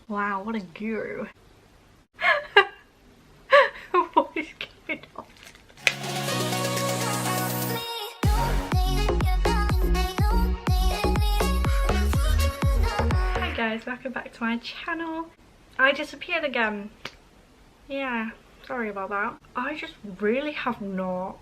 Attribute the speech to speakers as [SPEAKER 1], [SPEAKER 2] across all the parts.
[SPEAKER 1] Wow, what a guru. What is going on? Hi guys, welcome back to my channel. I disappeared again. Yeah, sorry about that. I just really have not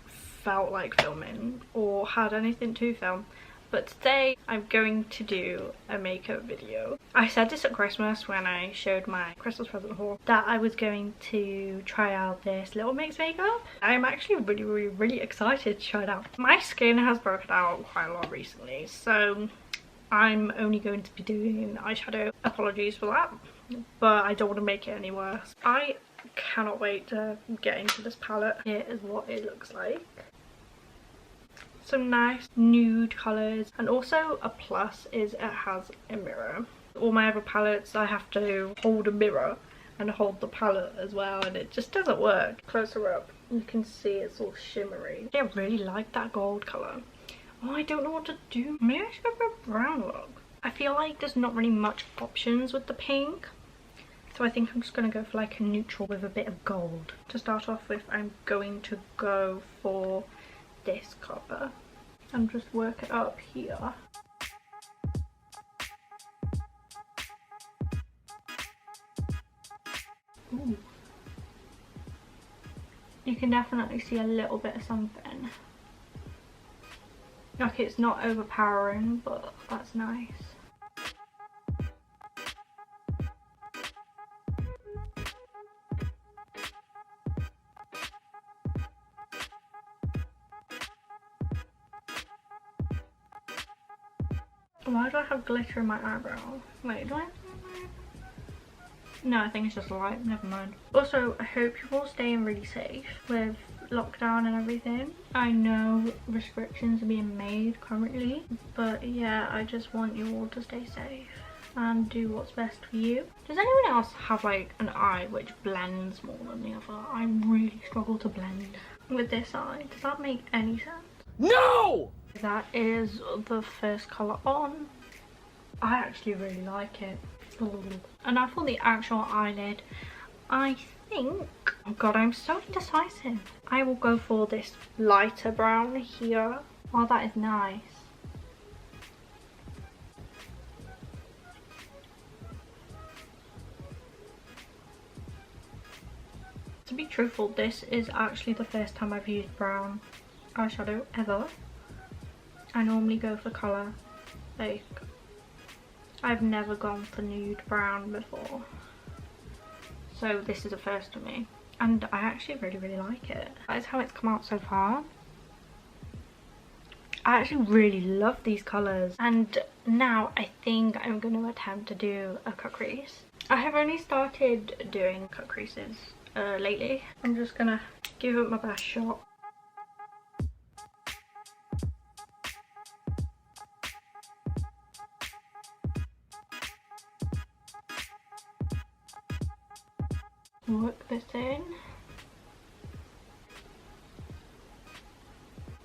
[SPEAKER 1] felt like filming or had anything to film. But today I'm going to do a makeup video. I said this at Christmas when I showed my Christmas present haul that I was going to try out this LMX makeup. I'm actually really excited to try it out. My skin has broken out quite a lot recently, so I'm only going to be doing eyeshadow. Apologies for that, but I don't want to make it any worse. I cannot wait to get into this palette. Here is what it looks like. Some nice nude colours, and also a plus is it has a mirror. All my other palettes I have to hold a mirror and hold the palette as well, and it just doesn't work. Closer up you can see it's all shimmery. I really like that gold colour. Oh, I don't know what to do. Maybe I should go for a brown look. I feel like there's not really much options with the pink, so I think I'm just going to go for like a neutral with a bit of gold. To start off with, I'm going to go for this colour and just work it up here. Ooh. You can definitely see a little bit of something. Like, it's not overpowering, but that's nice. Why do I have glitter in my eyebrow? Wait, do I? No, I think it's just light. Never mind. Also, I hope you're all staying really safe with lockdown and everything. I know restrictions are being made currently, but yeah, I just want you all to stay safe and do what's best for you. Does anyone else have like an eye which blends more than the other? I really struggle to blend with this eye. Does that make any sense? No! That is the first colour on. I actually really like it. Ooh. And now for the actual eyelid, I think, oh god, I'm so indecisive. I will go for this lighter brown here. Oh, that is nice. To be truthful, this is actually the first time I've used brown eyeshadow ever. I normally go for colour. Like, I've never gone for nude brown before, so this is a first for me, and I actually really like it. That is how it's come out so far. I actually really love these colours, and now I think I'm going to attempt to do a cut crease. I have only started doing cut creases lately. I'm just gonna give it my best shot. Work this in.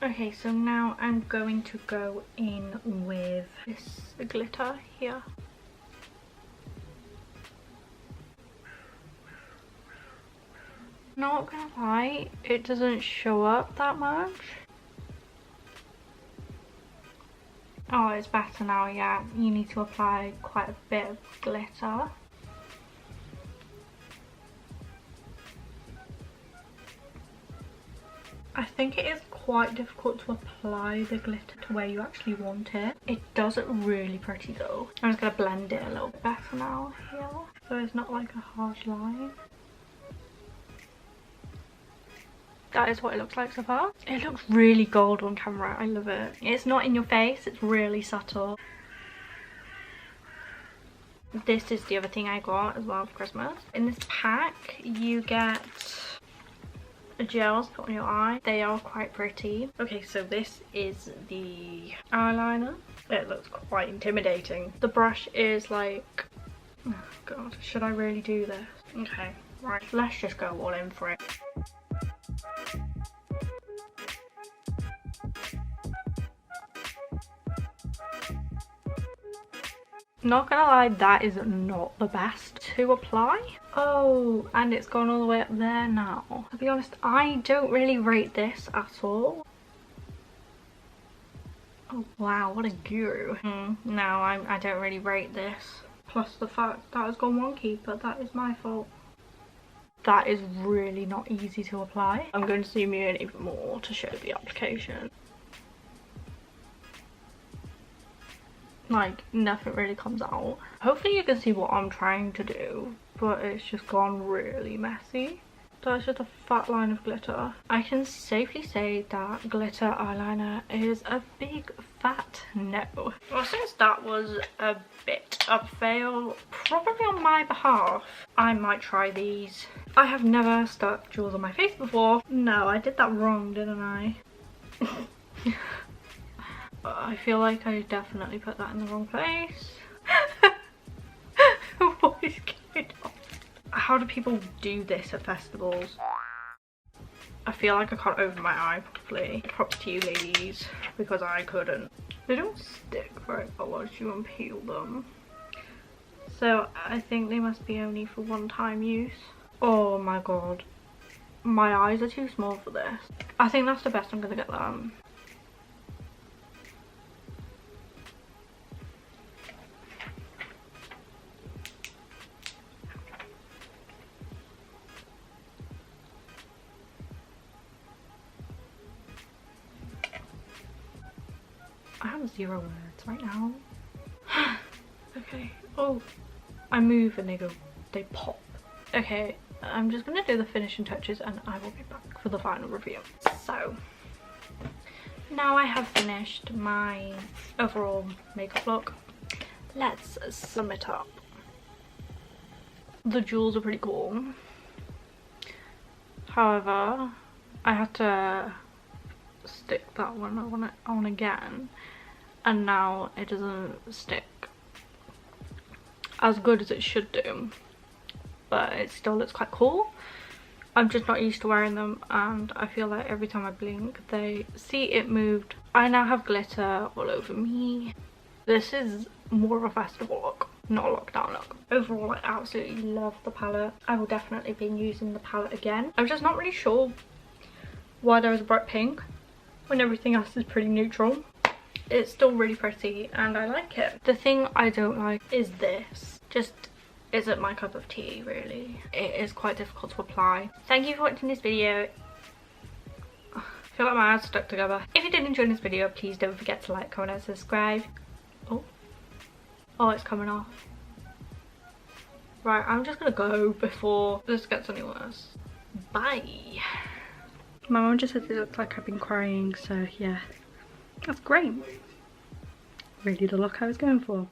[SPEAKER 1] Okay, so now I'm going to go in with this glitter here. Not gonna lie, it doesn't show up that much. Oh, it's better now. Yeah, you need to apply quite a bit of glitter. I think it is quite difficult to apply the glitter to where you actually want it. It does look really pretty though. I'm just going to blend it a little bit better now here, so it's not like a harsh line. That is what it looks like so far. It looks really gold on camera. I love it. It's not in your face, it's really subtle. This is the other thing I got as well for Christmas. In this pack you get gels to put on your eye. They are quite pretty. Okay, so this is the eyeliner. It looks quite intimidating. The brush is like, oh god, should I really do this? Okay, right, let's just go all in for it. Not gonna lie, that is not the best to apply. Oh, and it's gone all the way up there now. To be honest, I don't really rate this at all. Oh wow, what a guru. No, I don't really rate this. Plus the fact that it's gone wonky, but that is my fault. That is really not easy to apply. I'm going to zoom you in even more to show the application. Like, nothing really comes out. Hopefully you can see what I'm trying to do, but it's just gone really messy. That's just a fat line of glitter. I can safely say that glitter eyeliner is a big fat no. Well, since that was a bit of a fail, probably on my behalf, I might try these. I have never stuck jewels on my face before. No, I did that wrong, didn't I? I feel like I definitely put that in the wrong place. What is going on? How do people do this at festivals? I feel like I can't open my eye properly. Props to you ladies, because I couldn't. They don't stick very well once you unpeel them. So I think they must be only for one-time use. Oh my god. My eyes are too small for this. I think that's the best I'm gonna get them. I have 0 words right now. Okay. Oh, I move and they pop. Okay, I'm just gonna do the finishing touches and I will be back for the final review. So, now I have finished my overall makeup look. Let's sum it up. The jewels are pretty cool. However, I had to stick that one on again, and now it doesn't stick as good as it should do, but it still looks quite cool. I'm just not used to wearing them, and I feel like every time I blink they see it moved. I now have glitter all over me. This is more of a festival look, not a lockdown look. Overall, I absolutely love the palette. I will definitely be using the palette again. I'm just not really sure why there is a bright pink when everything else is pretty neutral. It's still really pretty and I like it. The thing I don't like is this. Just isn't my cup of tea, really. It is quite difficult to apply. Thank you for watching this video. I feel like my eyes stuck together. If you did enjoy this video, please don't forget to like, comment and subscribe. Oh, it's coming off. Right, I'm just gonna go before this gets any worse. Bye. My mum just said it looks like I've been crying, so yeah. That's great. Really the look I was going for.